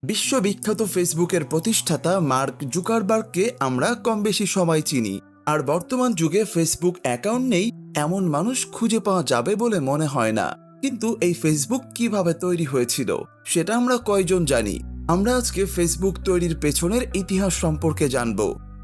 বিশ্ববিখ্যাত ফেসবুকের প্রতিষ্ঠাতা মার্ক জুকারবার্গকে আমরা কম বেশি সবাই চিনি। আর বর্তমান যুগে ফেসবুক অ্যাকাউন্ট নেই এমন মানুষ খুঁজে পাওয়া যাবে বলে মনে হয় না। কিন্তু এই ফেসবুক কিভাবে তৈরি হয়েছিল সেটা আমরা কয়জন জানি? আমরা আজকে ফেসবুক তৈরির পেছনের ইতিহাস সম্পর্কে জানব।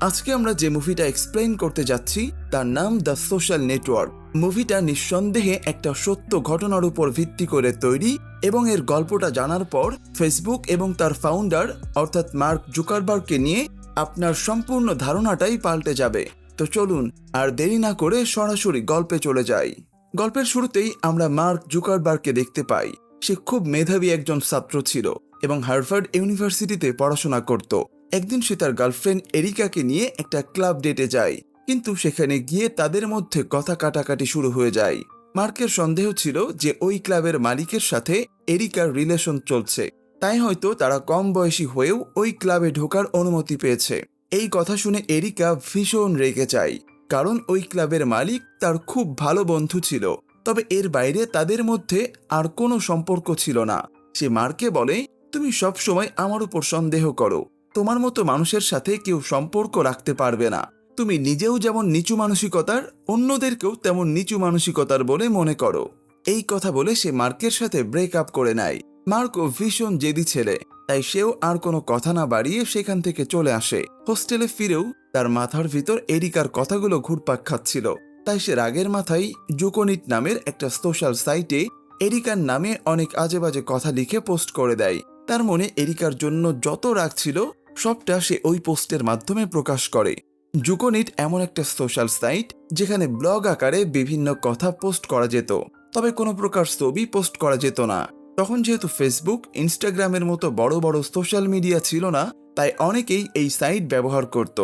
আজকে আমরা যে মুভিটা এক্সপ্লেইন করতে যাচ্ছি তার নাম দ্য সোশ্যাল নেটওয়ার্ক। মুভিটা নিঃসন্দেহে একটা সত্য ঘটনার উপর ভিত্তি করে তৈরি এবং এর গল্পটা জানার পর ফেসবুক এবং তার ফাউন্ডার অর্থাৎ মার্ক জুকারবার্গকে নিয়ে আপনার সম্পূর্ণ ধারণাটাই পাল্টে যাবে। তো চলুন আর দেরি না করে সরাসরি গল্পে চলে যাই। গল্পের শুরুতেই আমরা মার্ক জুকারবার্গকে দেখতে পাই। সে খুব মেধাবী একজন ছাত্র ছিল এবং হার্ভার্ড ইউনিভার্সিটিতে পড়াশোনা করত। একদিন সে তার গার্লফ্রেন্ড এরিকাকে নিয়ে একটা ক্লাব ডেটে যায়, কিন্তু সেখানে গিয়ে তাদের মধ্যে কথা কাটাকাটি শুরু হয়ে যায়। মার্কের সন্দেহ ছিল যে ওই ক্লাবের মালিকের সাথে এরিকার রিলেশন চলছে, তাই হয়তো তারা কম বয়সী হয়েও ওই ক্লাবে ঢোকার অনুমতি পেয়েছে। এই কথা শুনে এরিকা ভীষণ রেগে যায়, কারণ ওই ক্লাবের মালিক তার খুব ভালো বন্ধু ছিল, তবে এর বাইরে তাদের মধ্যে আর কোনো সম্পর্ক ছিল না। সে মার্কে বলে, তুমি সব সময় আমার উপর সন্দেহ করো, তোমার মতো মানুষের সাথে কেউ সম্পর্ক রাখতে পারবে না। তুমি নিজেও যেমন নিচু মানসিকতার, অন্যদেরকেও তেমন নিচু মানসিকতার বলে মনে করো। এই কথা বলে সে মার্কের সাথে ব্রেকআপ করে নেয়। মার্কও ভীষণ জেদি ছেলে, তাই সেও আর কোনো কথা না বাড়িয়ে সেখান থেকে চলে আসে। হোস্টেলে ফিরেও তার মাথার ভিতর এরিকার কথাগুলো ঘুরপাক খাচ্ছিল, তাই সে রাগের মাথায় জুকোনিট নামের একটা সোশ্যাল সাইটে এরিকার নামে অনেক আজেবাজে কথা লিখে পোস্ট করে দেয়। তার মনে এরিকার জন্য যত রাগ ছিল সবটা সে ওই পোস্টের মাধ্যমে প্রকাশ করে। জুকোনিট এমন একটা সোশ্যাল সাইট যেখানে ব্লগ আকারে বিভিন্ন কথা পোস্ট করা যেত, তবে কোনো প্রকার ছবি পোস্ট করা যেত না। তখন যেহেতু ফেসবুক, ইনস্টাগ্রামের মতো বড় বড় সোশ্যাল মিডিয়া ছিল না, তাই অনেকেই এই সাইট ব্যবহার করত।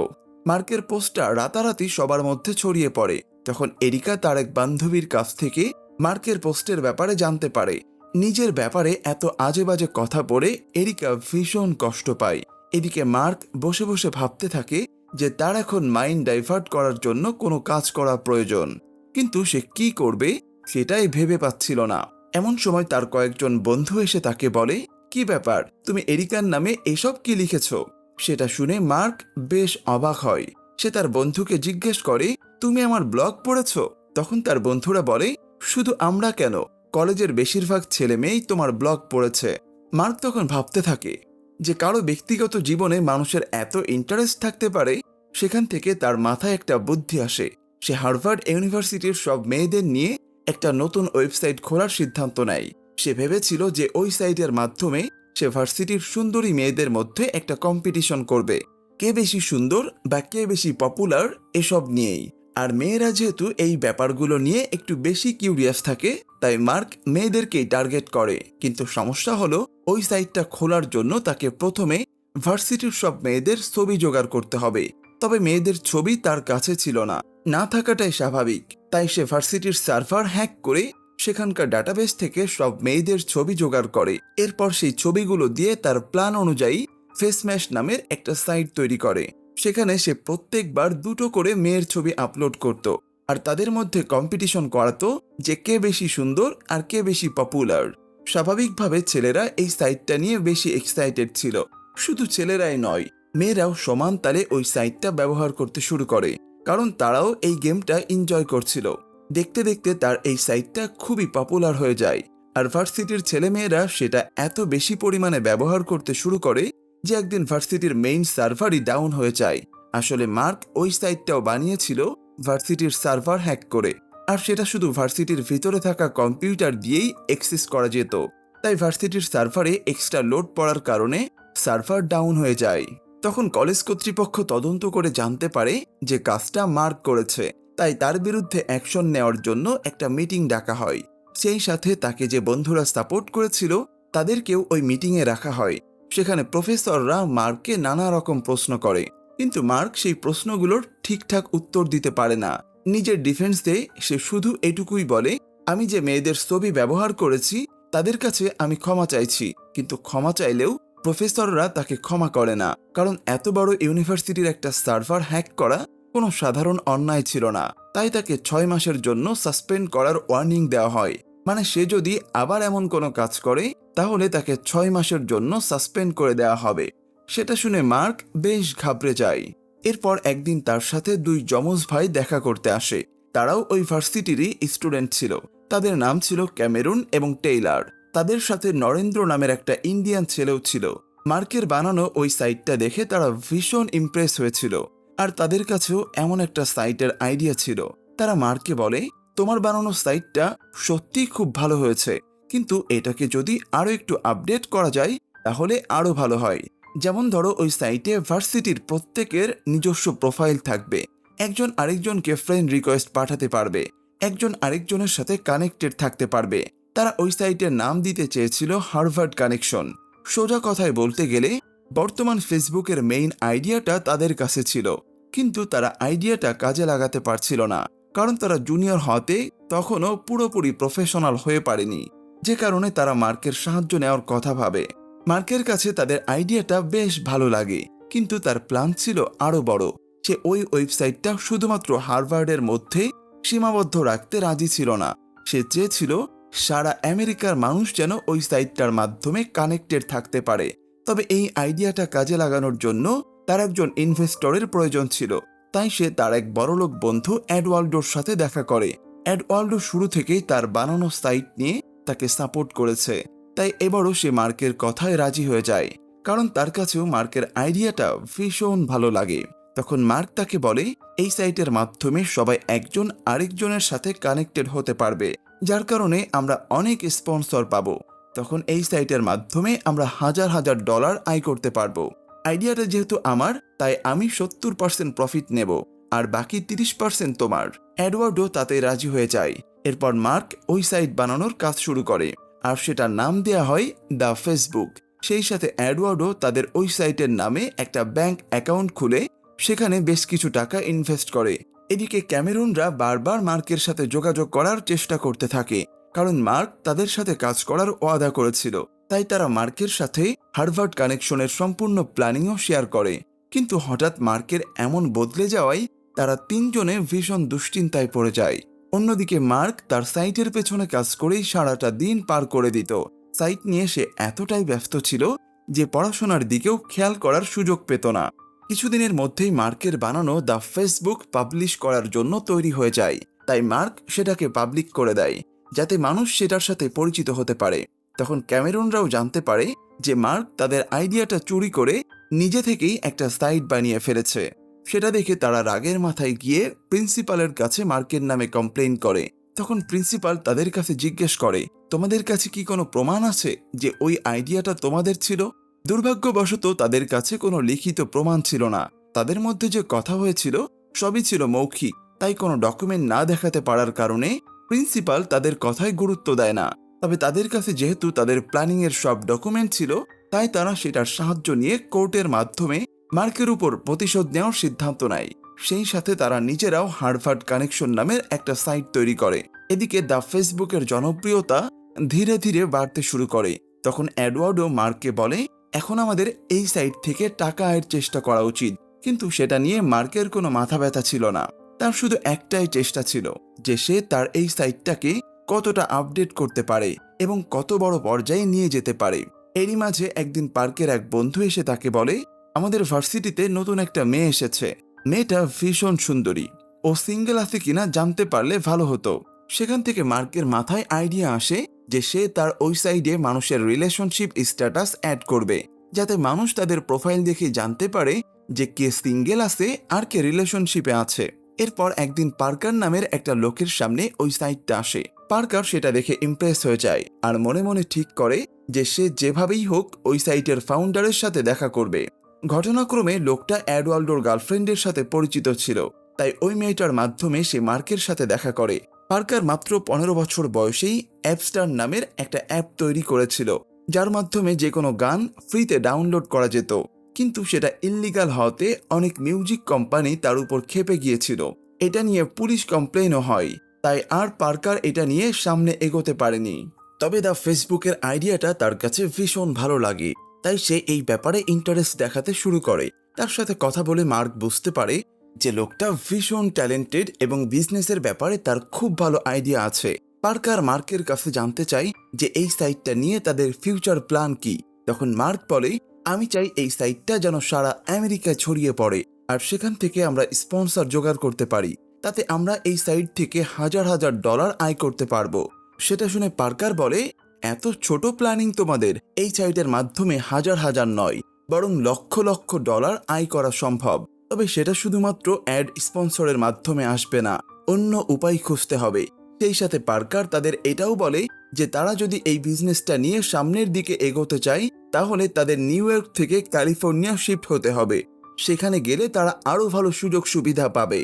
মার্কের পোস্টটা রাতারাতি সবার মধ্যে ছড়িয়ে পড়ে। তখন এরিকা তার এক বান্ধবীর কাছ থেকে মার্কের পোস্টের ব্যাপারে জানতে পারে। নিজের ব্যাপারে এত আজেবাজে কথা পড়ে এরিকা ভীষণ কষ্ট পায়। এদিকে মার্ক বসে বসে ভাবতে থাকে যে তার এখন মাইন্ড ডাইভার্ট করার জন্য কোনো কাজ করা প্রয়োজন, কিন্তু সে কি করবে সেটাই ভেবে পাচ্ছিল না। এমন সময় তার কয়েকজন বন্ধু এসে তাকে বলে, কি ব্যাপার, তুমি এরিকার নামে এসব কি লিখেছ? সেটা শুনে মার্ক বেশ অবাক হয়। সে তার বন্ধুকে জিজ্ঞেস করে, তুমি আমার ব্লগ পড়েছ? তখন তার বন্ধুরা বলে, শুধু আমরা কেন, কলেজের বেশিরভাগ ছেলে মেয়েই তোমার ব্লগ পড়েছে। মার্ক তখন ভাবতে থাকে যে কারো ব্যক্তিগত জীবনে মানুষের এত ইন্টারেস্ট থাকতে পারে। সেখান থেকে তার মাথায় একটা বুদ্ধি আসে। সে হার্ভার্ড ইউনিভার্সিটির সব মেয়েদের নিয়ে একটা নতুন ওয়েবসাইট খোলার সিদ্ধান্ত নেয়। সে ভেবেছিল যে ওই সাইটের মাধ্যমে সে ভার্সিটির সুন্দরী মেয়েদের মধ্যে একটা কম্পিটিশন করবে, কে বেশি সুন্দর বা কে বেশি পপুলার এসব নিয়েই। আর মেয়েরা যেহেতু এই ব্যাপারগুলো নিয়ে একটু বেশি কিউরিয়াস থাকে, তাই মার্ক মেয়েদেরকেই টার্গেট করে। কিন্তু সমস্যা হলো, ওই সাইটটা খোলার জন্য তাকে প্রথমে ভার্সিটির সব মেয়েদের ছবি জোগাড় করতে হবে। তবে মেয়েদের ছবি তার কাছে ছিল না, না থাকাটাই স্বাভাবিক। তাই সে ভার্সিটির সার্ভার হ্যাক করে সেখানকার ডাটাবেস থেকে সব মেয়েদের ছবি জোগাড় করে। এরপর সেই ছবিগুলো দিয়ে তার প্ল্যান অনুযায়ী ফেসম্যাশ নামের একটা সাইট তৈরি করে। সেখানে সে প্রত্যেকবার দুটো করে মেয়ের ছবি আপলোড করত, আর তাদের মধ্যে কম্পিটিশন করাতো যে কে বেশি সুন্দর আর কে বেশি পপুলার। স্বাভাবিকভাবে ছেলেরা এই সাইটটা নিয়ে বেশি এক্সাইটেড ছিল। শুধু ছেলেরাই নয়, মেয়েরাও সমান তালে ওই সাইটটা ব্যবহার করতে শুরু করে, কারণ তারাও এই গেমটা এনজয় করছিল। দেখতে দেখতে তার এই সাইটটা খুবই পপুলার হয়ে যায়, আর ভার্সিটির ছেলেমেয়েরা সেটা এত বেশি পরিমাণে ব্যবহার করতে শুরু করে যে একদিন ভার্সিটির মেইন সার্ভারই ডাউন হয়ে যায়। আসলে মার্ক ওই সাইটটাও বানিয়েছিল ভার্সিটির সার্ভার হ্যাক করে, আর সেটা শুধু ভার্সিটির ভিতরে থাকা কম্পিউটার দিয়েই অ্যাক্সেস করা যেত। তাই ভার্সিটির সার্ভারে এক্সট্রা লোড পড়ার কারণে সার্ভার ডাউন হয়ে যায়। তখন কলেজ কর্তৃপক্ষ তদন্ত করে জানতে পারে যে কাজটা মার্ক করেছে, তাই তার বিরুদ্ধে অ্যাকশন নেওয়ার জন্য একটা মিটিং ডাকা হয়। সেই সাথে তাকে যে বন্ধুরা সাপোর্ট করেছিল তাদেরকেও ওই মিটিংয়ে রাখা হয়। সেখানে প্রফেসররা মার্ককে নানা রকম প্রশ্ন করে, কিন্তু মার্ক সেই প্রশ্নগুলোর ঠিকঠাক উত্তর দিতে পারে না। নিজের ডিফেন্সে সে শুধু এটুকুই বলে, আমি যে মেয়েদের ছবি ব্যবহার করেছি তাদের কাছে আমি ক্ষমা চাইছি। কিন্তু ক্ষমা চাইলেও প্রফেসররা তাকে ক্ষমা করে না, কারণ এত বড় ইউনিভার্সিটির একটা সার্ভার হ্যাক করা কোনো সাধারণ অন্যায় ছিল না। তাই তাকে 6 মাসের জন্য সাসপেন্ড করার ওয়ার্নিং দেওয়া হয়। মানে সে যদি আবার এমন কোনো কাজ করে তাহলে তাকে 6 মাসের জন্য সাসপেন্ড করে দেওয়া হবে। সেটা শুনে মার্ক বেশ ঘাবড়ে যায়। এরপর একদিন তার সাথে 2 যমজ ভাই দেখা করতে আসে। তারাও ওই ভার্সিটিরই স্টুডেন্ট ছিল। তাদের নাম ছিল ক্যামেরুন এবং টেইলার। তাদের সাথে নরেন্দ্র নামের একটা ইন্ডিয়ান ছেলেও ছিল। মার্কের বানানো ওই সাইটটা দেখে তারা ভীষণ ইমপ্রেস হয়েছিল, আর তাদের কাছেও এমন একটা সাইটের আইডিয়া ছিল। তারা মার্ককে বলে, তোমার বানানো সাইটটা সত্যিই খুব ভালো হয়েছে, কিন্তু এটাকে যদি আরও একটু আপডেট করা যায় তাহলে আরও ভালো হয়। যেমন ধরো, ওই সাইটে ভার্সিটির প্রত্যেকের নিজস্ব প্রোফাইল থাকবে, একজন আরেকজনকে ফ্রেন্ড রিকোয়েস্ট পাঠাতে পারবে, একজন আরেকজনের সাথে কানেক্টেড থাকতে পারবে। তারা ওই সাইটের নাম দিতে চেয়েছিল হার্ভার্ড কানেকশন। সোজা কথায় বলতে গেলে বর্তমান ফেসবুকের মেইন আইডিয়াটা তাদের কাছে ছিল, কিন্তু তারা আইডিয়াটা কাজে লাগাতে পারছিল না, কারণ তারা জুনিয়র হতে তখনও পুরোপুরি প্রফেশনাল হয়ে পারেনি, যে কারণে তারা মার্কের সাহায্য নেওয়ার কথা ভাবে। মার্কের কাছে তাদের আইডিয়াটা বেশ ভালো লাগে, কিন্তু তার প্ল্যান ছিল আরও বড়। সে ওই ওয়েবসাইটটা শুধুমাত্র হার্ভার্ডের মধ্যে সীমাবদ্ধ রাখতে রাজি ছিল না। সে চেয়েছিল সারা আমেরিকার মানুষ যেন ওই সাইটটার মাধ্যমে কানেক্টেড থাকতে পারে। তবে এই আইডিয়াটা কাজে লাগানোর জন্য তার একজন ইনভেস্টরের প্রয়োজন ছিল। তাই সে তার এক বড়লোক বন্ধু এডওয়ার্ডোর সাথে দেখা করে। এডওয়ার্ডো শুরু থেকেই তার বানানো সাইট নিয়ে তাকে সাপোর্ট করেছে, তাই এবারও সে মার্কের কথায় রাজি হয়ে যায়, কারণ তার কাছেও মার্কের আইডিয়াটা ভীষণ ভালো লাগে। তখন মার্ক তাকে বলে, এই সাইটের মাধ্যমে সবাই একজন আরেকজনের সাথে কানেক্টেড হতে পারবে, যার কারণে আমরা অনেক স্পন্সর পাবো। তখন এই সাইটের মাধ্যমে আমরা হাজার হাজার ডলার আয় করতে পারবো। আইডিয়াটা যেহেতু আমার, তাই আমি 70% প্রফিট নেব, আর বাকি 30% তোমার। এডওয়ার্ডও তাতে রাজি হয়ে যায়। এরপর মার্ক ওই সাইট বানানোর কাজ শুরু করে, আর সেটার নাম দেয়া হয় দ্য ফেসবুক। সেই সাথে এডওয়ার্ডও তাদের ওই সাইটের নামে একটা ব্যাংক অ্যাকাউন্ট খুলে সেখানে বেশ কিছু টাকা ইনভেস্ট করে। এদিকে ক্যামেরুনরা বারবার মার্কের সাথে যোগাযোগ করার চেষ্টা করতে থাকে, কারণ মার্ক তাদের সাথে কাজ করার ওয়াদা করেছিল। তাই তারা মার্কের সাথে হার্ভার্ড কানেকশনের সম্পূর্ণ প্ল্যানিংও শেয়ার করে। কিন্তু হঠাৎ মার্কের এমন বদলে যাওয়ায় তারা তিনজনে ভীষণ দুশ্চিন্তায় পড়ে যায়। অন্যদিকে মার্ক তার সাইটের পেছনে কাজ করেই সারাটা দিন পার করে দিত। সাইট নিয়ে সে এতটাই ব্যস্ত ছিল যে পড়াশোনার দিকেও খেয়াল করার সুযোগ পেত না। কিছুদিনের মধ্যেই মার্কের বানানো দ্য ফেসবুক পাবলিশ করার জন্য তৈরি হয়ে যায়। তাই মার্ক সেটাকে পাবলিক করে দেয়, যাতে মানুষ সেটার সাথে পরিচিত হতে পারে। তখন ক্যামেরুনরাও জানতে পারে যে মার্ক তাদের আইডিয়াটা চুরি করে নিজে থেকেই একটা সাইট বানিয়ে ফেলেছে। সেটা দেখে তারা রাগের মাথায় গিয়ে প্রিন্সিপালের কাছে মার্কের নামে কমপ্লেইন করে। তখন প্রিন্সিপাল তাদের কাছে জিজ্ঞেস করে, তোমাদের কাছে কি কোনো প্রমাণ আছে যে ওই আইডিয়াটা তোমাদের ছিল? দুর্ভাগ্যবশত তাদের কাছে কোনো লিখিত প্রমাণ ছিল না। তাদের মধ্যে যে কথা হয়েছিল সবই ছিল মৌখিক, তাই কোনো ডকুমেন্ট না দেখাতে পারার কারণে প্রিন্সিপাল তাদের কথায় গুরুত্ব দেয় না। তবে তাদের কাছে যেহেতু তাদের প্ল্যানিংয়ের সব ডকুমেন্ট ছিল, তাই তারা সেটার সাহায্য নিয়ে কোর্টের মাধ্যমে মার্কের উপর প্রতিশোধ নেওয়ার সিদ্ধান্ত নেয়। সেই সাথে তারা নিজেরাও হার্ভার্ড কানেকশন নামের একটা সাইট তৈরি করে। এদিকে দ্য ফেসবুকের জনপ্রিয়তা ধীরে ধীরে বাড়তে শুরু করে। তখন এডওয়ার্ডও মার্ককে বলে, এখন আমাদের এই সাইট থেকে টাকা আয়ের চেষ্টা করা উচিত। কিন্তু সেটা নিয়ে মার্কের কোনো মাথা ব্যথা ছিল না। তার শুধু একটাই চেষ্টা ছিল যে সে তার এই সাইটটাকে কতটা আপডেট করতে পারে এবং কত বড় পর্যায়ে নিয়ে যেতে পারে। এরই মাঝে একদিন পার্কের এক বন্ধু এসে তাকে বলে, আমাদের ভার্সিটিতে নতুন একটা মেয়ে এসেছে। মেয়েটা ভীষণ সুন্দরী, ও সিঙ্গেল আছে কিনা জানতে পারলে ভালো হতো। সেখান থেকে মার্কের মাথায় আইডিয়া আসে যে সে তার ওই সাইডে মানুষের রিলেশনশিপ স্ট্যাটাস অ্যাড করবে, যাতে মানুষ তাদের প্রোফাইল দেখে জানতে পারে যে কে সিঙ্গেল আছে আর কে রিলেশনশিপে আছে। এরপর একদিন পার্কার নামের একটা লোকের সামনে ওই সাইটটা আসে। পার্কার সেটা দেখে ইমপ্রেস হয়ে যায় আর মনে মনে ঠিক করে যে সে যেভাবেই হোক ওই সাইটের ফাউন্ডারের সাথে দেখা করবে। ঘটনাক্রমে লোকটা এডওয়ার্ডোর গার্লফ্রেন্ডের সাথে পরিচিত ছিল, তাই ওই মেয়েটার মাধ্যমে সে মার্কের সাথে দেখা করে। পার্কার মাত্র 15 বছর বয়সেই অ্যাপস্টার নামের একটা অ্যাপ তৈরি করেছিল, যার মাধ্যমে যে কোনো গান ফ্রিতে ডাউনলোড করা যেত। কিন্তু সেটা ইল্লিগাল হওয়াতে অনেক মিউজিক কোম্পানি তার উপর ক্ষেপে গিয়েছিল। এটা নিয়ে পুলিশ কমপ্লেনও হয়, তাই আর পার্কার এটা নিয়ে সামনে এগোতে পারেনি। তবে দ্য ফেসবুকের আইডিয়াটা তার কাছে ভীষণ ভালো লাগে, তাই সে এই ব্যাপারে ইন্টারেস্ট দেখাতে শুরু করে। তার সাথে কথা বলে মার্ক বুঝতে পারে যে লোকটা ভীষণ ট্যালেন্টেড এবং বিজনেসের ব্যাপারে তার খুব ভালো আইডিয়া আছে। পার্কার মার্কের কাছে জানতে চাই যে এই সাইটটা নিয়ে তাদের ফিউচার প্ল্যান কি। তখন মার্ক বলে, আমি চাই এই সাইটটা যেন সারা আমেরিকায় ছড়িয়ে পড়ে আর সেখান থেকে আমরা স্পন্সর জোগাড় করতে পারি। তাতে আমরা এই সাইট থেকে হাজার হাজার ডলার আয় করতে পারবো। সেটা শুনে পার্কার বলে, এত ছোট প্ল্যানিং তোমাদের? এই সাইটের মাধ্যমে হাজার হাজার নয়, বরং লক্ষ লক্ষ ডলার আয় করা সম্ভব। তবে সেটা শুধুমাত্র অ্যাড স্পন্সরের মাধ্যমে আসবে না, অন্য উপায় খুঁজতে হবে। সেই সাথে পার্কার তাদের এটাও বলে যে তারা যদি এই বিজনেসটা নিয়ে সামনের দিকে এগোতে চায় তাহলে তাদের নিউ ইয়র্ক থেকে ক্যালিফোর্নিয়া শিফট হতে হবে। সেখানে গেলে তারা আরও ভালো সুযোগ সুবিধা পাবে।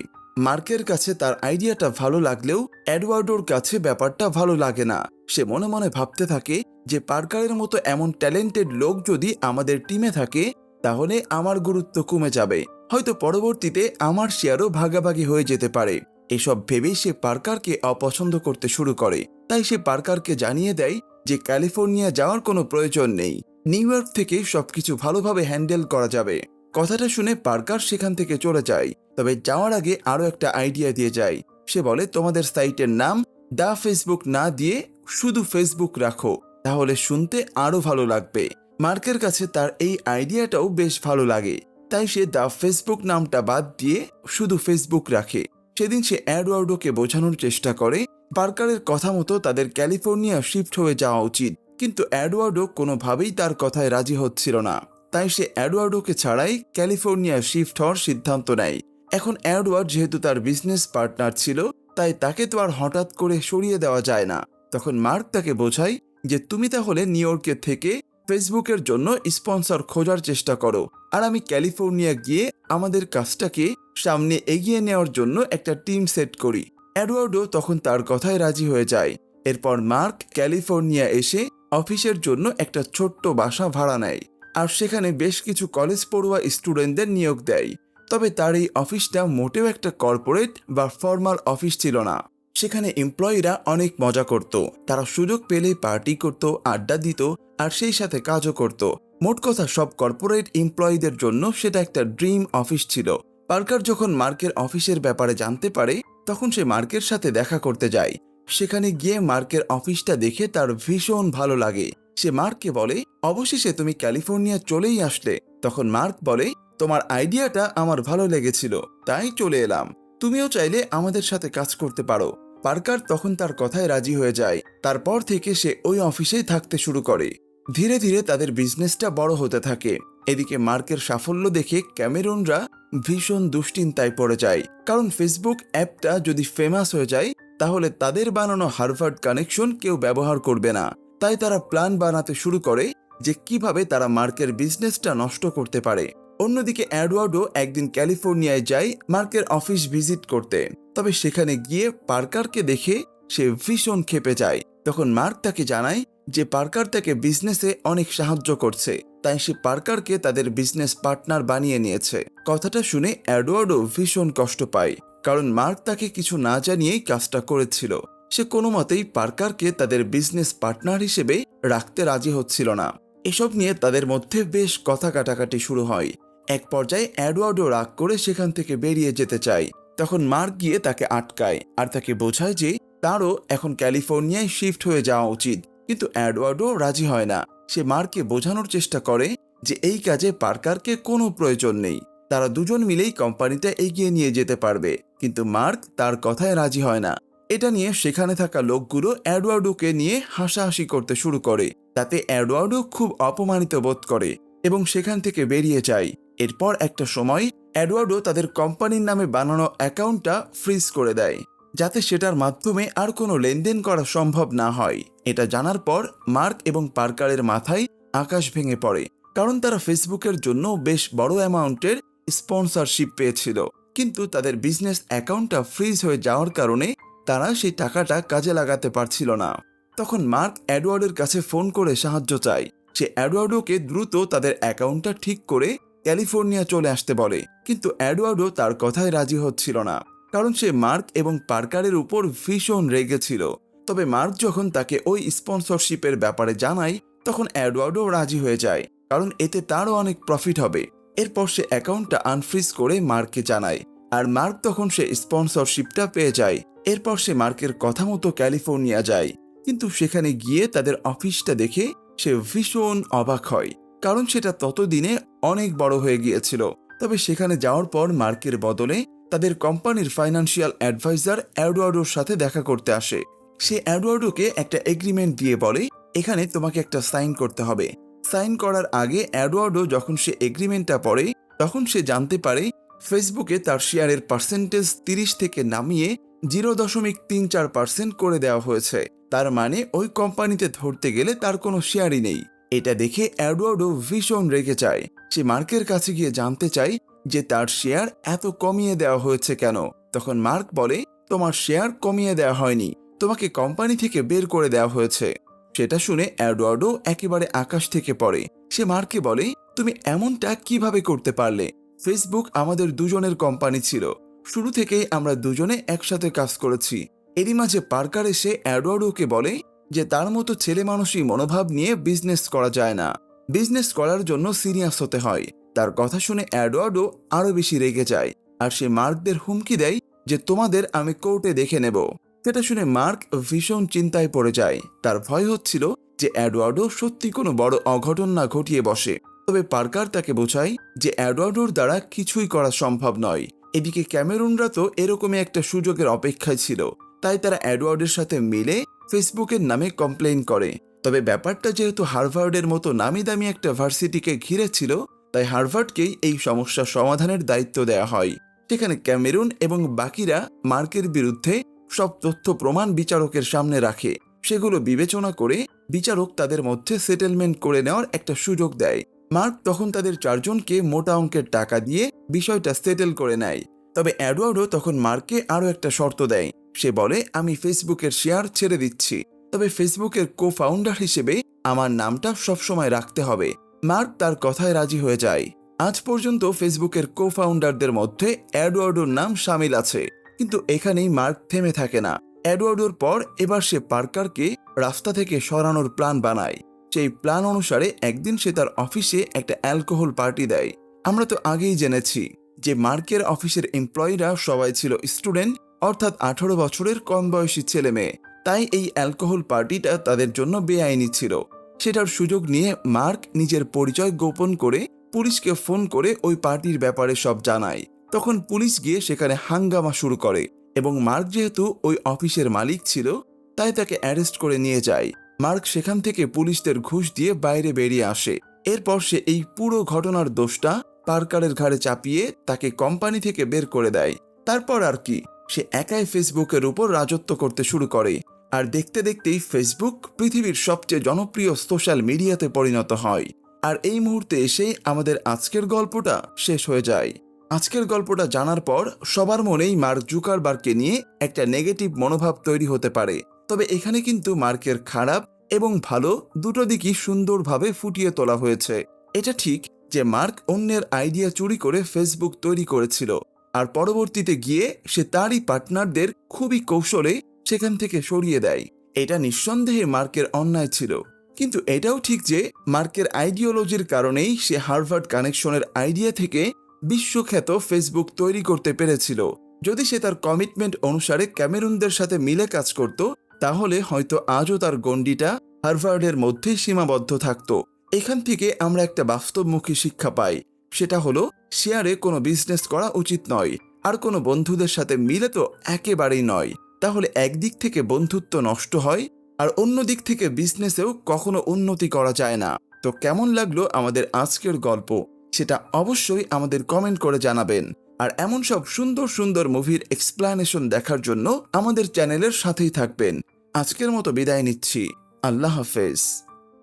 মার্কের কাছে তার আইডিয়াটা ভালো লাগলেও এডওয়ার্ডোর কাছে ব্যাপারটা ভালো লাগে না। সে মনে মনে ভাবতে থাকে যে পার্কারের মতো এমন ট্যালেন্টেড লোক যদি আমাদের টিমে থাকে তাহলে আমার গুরুত্ব কমে যাবে, হয়তো পরবর্তীতে আমার শেয়ারও ভাগাভাগি হয়ে যেতে পারে। এসব ভেবেই সে পার্কারকে অপছন্দ করতে শুরু করে। তাই সে পার্কারকে জানিয়ে দেয় যে ক্যালিফোর্নিয়া যাওয়ার কোনো প্রয়োজন নেই, নিউ ইয়র্ক থেকে সবকিছু ভালোভাবে হ্যান্ডেল করা যাবে। কথাটা শুনে পার্কার সেখান থেকে চলে যায়। তবে যাওয়ার আগে আরও একটা আইডিয়া দিয়ে যায়। সে বলে, তোমাদের সাইটের নাম দ্য ফেসবুক না দিয়ে শুধু ফেসবুক রাখো, তাহলে শুনতে আরও ভালো লাগবে। মার্কের কাছে তার এই আইডিয়াটাও বেশ ভালো লাগে, তাই সে দ্য ফেসবুক নামটা বাদ দিয়ে শুধু ফেসবুক রাখে। সেদিন সে এডওয়ার্ডোকে বোঝানোর চেষ্টা করে পার্কারের কথা মতো তাদের ক্যালিফোর্নিয়া শিফট হয়ে যাওয়া উচিত, কিন্তু এডওয়ার্ডো কোনোভাবেই তার কথায় রাজি হচ্ছিল না। তাই সে এডওয়ার্ডোকে ছাড়াই ক্যালিফোর্নিয়া শিফট হওয়ার সিদ্ধান্ত নেয়। এখন এডওয়ার্ড যেহেতু তার বিজনেস পার্টনার ছিল, তাই তাকে তো আর হঠাৎ করে সরিয়ে দেওয়া যায় না। তখন মার্ক তাকে বোঝায় যে তুমি তাহলে নিউ ইয়র্কের থেকে ফেসবুকের জন্য স্পন্সর খোঁজার চেষ্টা করো, আর আমি ক্যালিফোর্নিয়া গিয়ে আমাদের কাজটাকে সামনে এগিয়ে নেওয়ার জন্য একটা টিম সেট করি। এডওয়ার্ডও তখন তার কথায় রাজি হয়ে যায়। এরপর মার্ক ক্যালিফোর্নিয়া এসে অফিসের জন্য একটা ছোট্ট বাসা ভাড়া নেয় আর সেখানে বেশ কিছু কলেজ পড়ুয়া স্টুডেন্টদের নিয়োগ দেয়। তবে তার এই অফিসটা মোটেও একটা কর্পোরেট বা ফর্মাল অফিস ছিল না। সেখানে এমপ্লয়িরা অনেক মজা করত, তারা সুযোগ পেলেই পার্টি করত, আড্ডা দিত আর সেই সাথে কাজও করত। মোট কথা সব কর্পোরেট এমপ্লয়িদের জন্য সেটা একটা ড্রিম অফিস ছিল। পার্কার যখন মার্কের অফিসের ব্যাপারে জানতে পারে তখন সে মার্কের সাথে দেখা করতে যায়। সেখানে গিয়ে মার্কের অফিসটা দেখে তার ভীষণ ভালো লাগে। সে মার্ককে বলে, অবশেষে তুমি ক্যালিফোর্নিয়া চলেই আসলে। তখন মার্ক বলে, তোমার আইডিয়াটা আমার ভালো লেগেছিল, তাই চলে এলাম। তুমিও চাইলে আমাদের সাথে কাজ করতে পারো। পার্কার তখন তার কথায় রাজি হয়ে যায়। তারপর থেকে সে ওই অফিসেই থাকতে শুরু করে। ধীরে ধীরে তাদের বিজনেসটা বড় হতে থাকে। এদিকে মার্কের সাফল্য দেখে ক্যামেরনরা ভীষণ দুশ্চিন্তায় পড়ে যায়, কারণ ফেসবুক অ্যাপটা যদি ফেমাস হয়ে যায় তাহলে তাদের বানানো হার্ভার্ড কানেকশন কেউ ব্যবহার করবে না। তাই তারা প্ল্যান বানাতে শুরু করে যে কিভাবে তারা মার্কের বিজনেসটা নষ্ট করতে পারে। অন্যদিকে এডওয়ার্ডও একদিন ক্যালিফোর্নিয়ায় যায় মার্কের অফিস ভিজিট করতে। তবে সেখানে গিয়ে পার্কারকে দেখে সে ভীষণ ক্ষেপে যায়। তখন মার্ক তাকে জানায় যে পার্কার তাকে বিজনেসে অনেক সাহায্য করছে, তাই সে পার্কারকে তাদের বিজনেস পার্টনার বানিয়ে নিয়েছে। কথাটা শুনে এডওয়ার্ডও ভীষণ কষ্ট পায়, কারণ মার্ক তাকে কিছু না জানিয়েই কাজটা করেছিল। সে কোনো মতেই পার্কারকে তাদের বিজনেস পার্টনার হিসেবে রাখতে রাজি হচ্ছিল না। এসব নিয়ে তাদের মধ্যে বেশ কথা কাটাকাটি শুরু হয়। এক পর্যায়ে এডওয়ার্ডও রাগ করে সেখান থেকে বেরিয়ে যেতে চায়। তখন মার্ক গিয়ে তাকে আটকায় আর তাকে বোঝায় যে তারও এখন ক্যালিফোর্নিয়ায় শিফট হয়ে যাওয়া উচিত, কিন্তু এডওয়ার্ডও রাজি হয় না। সে মার্ককে বোঝানোর চেষ্টা করে যে এই কাজে পার্কারকে কোনো প্রয়োজন নেই, তারা দুজন মিলেই কোম্পানিটা এগিয়ে নিয়ে যেতে পারবে, কিন্তু মার্ক তার কথায় রাজি হয় না। এটা নিয়ে সেখানে থাকা লোকগুলো এডওয়ার্ডোকে নিয়ে হাসাহাসি করতে শুরু করে। তাতে এডওয়ার্ডও খুব অপমানিত বোধ করে এবং সেখান থেকে বেরিয়ে যায়। এরপর একটা সময় এডওয়ার্ডও তাদের কোম্পানির নামে বানানো অ্যাকাউন্টটা ফ্রিজ করে দেয়, যাতে সেটার মাধ্যমে আর কোনো লেনদেন করা সম্ভব না হয়। এটা জানার পর মার্ক এবং পার্কারের মাথায় আকাশ ভেঙে পড়ে, কারণ তারা ফেসবুকের জন্য বেশ বড় অ্যামাউন্টের স্পন্সরশিপ পেয়েছিল, কিন্তু তাদের বিজনেস অ্যাকাউন্টটা ফ্রিজ হয়ে যাওয়ার কারণে তারা সেই টাকাটা কাজে লাগাতে পারছিল না। তখন মার্ক এডওয়ার্ডের কাছে ফোন করে সাহায্য চায়। সে এডওয়ার্ডোকে দ্রুত তাদের অ্যাকাউন্টটা ঠিক করে ক্যালিফোর্নিয়া চলে আসতে বলে, কিন্তু এডওয়ার্ডও তার কথায় রাজি হচ্ছিল না, কারণ সে মার্ক এবং পার্কারের উপর ভীষণ রেগেছিল। তবে মার্ক যখন তাকে ওই স্পন্সরশিপের ব্যাপারে জানায় তখন এডওয়ার্ডও রাজি হয়ে যায়, কারণ এতে তারও অনেক প্রফিট হবে। এরপর সে অ্যাকাউন্টটা আনফ্রিজ করে মার্ককে জানায়, আর মার্ক তখন সে স্পন্সরশিপটা পেয়ে যায়। এরপর সে মার্কের কথা মতো ক্যালিফোর্নিয়া যায়, কিন্তু সেখানে গিয়ে তাদের অফিসটা দেখে সে ভীষণ অবাক হয়, কারণ সেটা ততদিনে অনেক বড় হয়ে গিয়েছিল। তবে সেখানে যাওয়ার পর মার্কের বদলে তাদের কোম্পানির ফাইন্যান্সিয়াল অ্যাডভাইজার এডওয়ার্ডোর সাথে দেখা করতে আসে। সে এডওয়ার্ডোকে একটা এগ্রিমেন্ট দিয়ে বলে, এখানে তোমাকে একটা সাইন করতে হবে। সাইন করার আগে এডওয়ার্ডো যখন সে এগ্রিমেন্টটা পড়ে, তখন সে জানতে পারে ফেসবুকে তার শেয়ারের পার্সেন্টেজ 30 থেকে নামিয়ে 0.34% করে দেওয়া হয়েছে। তার মানে ওই কোম্পানিতে ধরতে গেলে তার কোনো শেয়ারই নেই। এটা দেখে এডওয়ার্ডো ভীষণ রেগে যায়। সে মার্কের কাছে গিয়ে জানতে চায় যে তার শেয়ার এত কমিয়ে দেওয়া হয়েছে কেন। তখন মার্ক বলে, তোমার শেয়ার কমিয়ে দেওয়া হয়নি, তোমাকে কোম্পানি থেকে বের করে দেওয়া হয়েছে। সেটা শুনে এডওয়ার্ডো একেবারে আকাশ থেকে পড়ে। সে মার্ককে বলে, তুমি এমনটা কিভাবে করতে পারলে? ফেসবুক আমাদের দুজনের কোম্পানি ছিল, শুরু থেকেই আমরা দুজনে একসাথে কাজ করেছি। এরই মাঝে পার্কার এসে এডওয়ার্ডোকে বলে যে তার মতো ছেলে মানুষই মনোভাব নিয়ে বিজনেস করা যায় না, বিজনেস করার জন্য সিরিয়াস হতে হয়। তার কথা শুনে এডওয়ার্ডো আরো বেশি রেগে যায়, আর সে মার্কদের হুমকি দেয় যে তোমাদের আমি কোর্টে দেখে নেব। সেটা শুনে মার্ক ভীষণ চিন্তায় পড়ে যায়। তার ভয় হচ্ছিল যে এডওয়ার্ডো সত্যি কোনো বড় অঘটন না ঘটিয়ে বসে। তবে পার্কার তাকে বোঝায় যে এডওয়ার্ডোর দ্বারা কিছুই করা সম্ভব নয়। এদিকে ক্যামেরুনরা তো এরকমই একটা সুযোগের অপেক্ষায় ছিল, তাই তারা এডওয়ার্ডের সাথে মিলে ফেসবুকের নামে কমপ্লেইন করে। তবে ব্যাপারটা যেহেতু হার্ভার্ডের মতো নামি দামি একটা ভার্সিটিকে ঘিরে ছিল, তাই হার্ভার্ডকেই এই সমস্যা সমাধানের দায়িত্ব দেওয়া হয়। সেখানে ক্যামেরুন এবং বাকিরা মার্কের বিরুদ্ধে সব তথ্য প্রমাণ বিচারকের সামনে রাখে। সেগুলো বিবেচনা করে বিচারক তাদের মধ্যে সেটেলমেন্ট করে নেওয়ার একটা সুযোগ দেয়। মার্ক তখন তাদের চারজনকে মোটা অঙ্কের টাকা দিয়ে বিষয়টা সেটেল করে নেয়। তবে এডওয়ার্ডও তখন মার্ককে আরও একটা শর্ত দেয়। সে বলে, আমি ফেসবুকের শেয়ার ছেড়ে দিচ্ছি, তবে ফেসবুকের কো ফাউন্ডার হিসেবে আমার নামটা সবসময় রাখতে হবে। মার্ক তার কথায় রাজি হয়ে যায়। আজ পর্যন্ত ফেসবুকের কো ফাউন্ডারদের মধ্যে এডওয়ার্ডোর নাম সামিল আছে। কিন্তু এখানেই মার্ক থেমে থাকে না। এডওয়ার্ডোর পর এবার সে পার্কারকে রাস্তা থেকে সরানোর প্ল্যান বানায়। সেই প্ল্যান অনুসারে একদিন সে তার অফিসে একটা অ্যালকোহল পার্টি দেয়। আমরা তো আগেই জেনেছি যে মার্কের অফিসের এমপ্লয়িরা সবাই ছিল স্টুডেন্ট, অর্থাৎ 18 বছরের কম বয়সী ছেলে মেয়ে। তাই এই অ্যালকোহল পার্টিটা তাদের জন্য বেআইনি ছিল। সেটার সুযোগ নিয়ে মার্ক নিজের পরিচয় গোপন করে পুলিশকে ফোন করে ওই পার্টির ব্যাপারে সব জানায়। তখন পুলিশ গিয়ে সেখানে হাঙ্গামা শুরু করে এবং মার্ক যেহেতু ওই অফিসের মালিক ছিল, তাই তাকে অ্যারেস্ট করে নিয়ে যায়। মার্ক সেখান থেকে পুলিশদের ঘুষ দিয়ে বাইরে বেরিয়ে আসে। এরপর সে এই পুরো ঘটনার দোষটা পার্কারের ঘাড়ে চাপিয়ে তাকে কোম্পানি থেকে বের করে দেয়। তারপর আর কি, সে একাই ফেসবুকের উপর রাজত্ব করতে শুরু করে। আর দেখতে দেখতেই ফেসবুক পৃথিবীর সবচেয়ে জনপ্রিয় সোশ্যাল মিডিয়াতে পরিণত হয়। আর এই মুহূর্তে এসেই আমাদের আজকের গল্পটা শেষ হয়ে যায়। আজকের গল্পটা জানার পর সবার মনেই মার্ক জুকারবার্গকে নিয়ে একটা নেগেটিভ মনোভাব তৈরি হতে পারে। তবে এখানে কিন্তু মার্কের খারাপ এবং ভালো দুটো দিকই সুন্দরভাবে ফুটিয়ে তোলা হয়েছে। এটা ঠিক যে মার্ক অন্যের আইডিয়া চুরি করে ফেসবুক তৈরি করেছিল, আর পরবর্তীতে গিয়ে সে তারই পার্টনারদের খুবই কৌশলে সেখান থেকে সরিয়ে দেয়। এটা নিঃসন্দেহে মার্কের অন্যায় ছিল। কিন্তু এটাও ঠিক যে মার্কের আইডিওলজির কারণেই সে হার্ভার্ড কানেকশনের আইডিয়া থেকে বিশ্বখ্যাত ফেসবুক তৈরি করতে পেরেছিল। যদি সে তার কমিটমেন্ট অনুসারে ক্যামেরুনদের সাথে মিলে কাজ করত, তাহলে হয়তো আজও তার গণ্ডিটা হার্ভার্ডের মধ্যেই সীমাবদ্ধ থাকত। এখান থেকে আমরা একটা বাস্তবমুখী শিক্ষা পাই। সেটা হলো, শেয়ারে কোনো বিজনেস করা উচিত নয়, আর কোনো বন্ধুদের সাথে মিলে তো একেবারেই নয়। তাহলে একদিক থেকে বন্ধুত্ব নষ্ট হয়, আর অন্য দিক থেকে বিজনেসেও কখনো উন্নতি করা যায় না। তো কেমন লাগলো আমাদের আজকের গল্প, সেটা অবশ্যই আমাদের কমেন্ট করে জানাবেন। আর এমন সব সুন্দর সুন্দর মুভির এক্সপ্লানেশন দেখার জন্য আমাদের চ্যানেলের সাথেই থাকবেন। আজকের মতো বিদায় নিচ্ছি। আল্লাহ হাফেজ।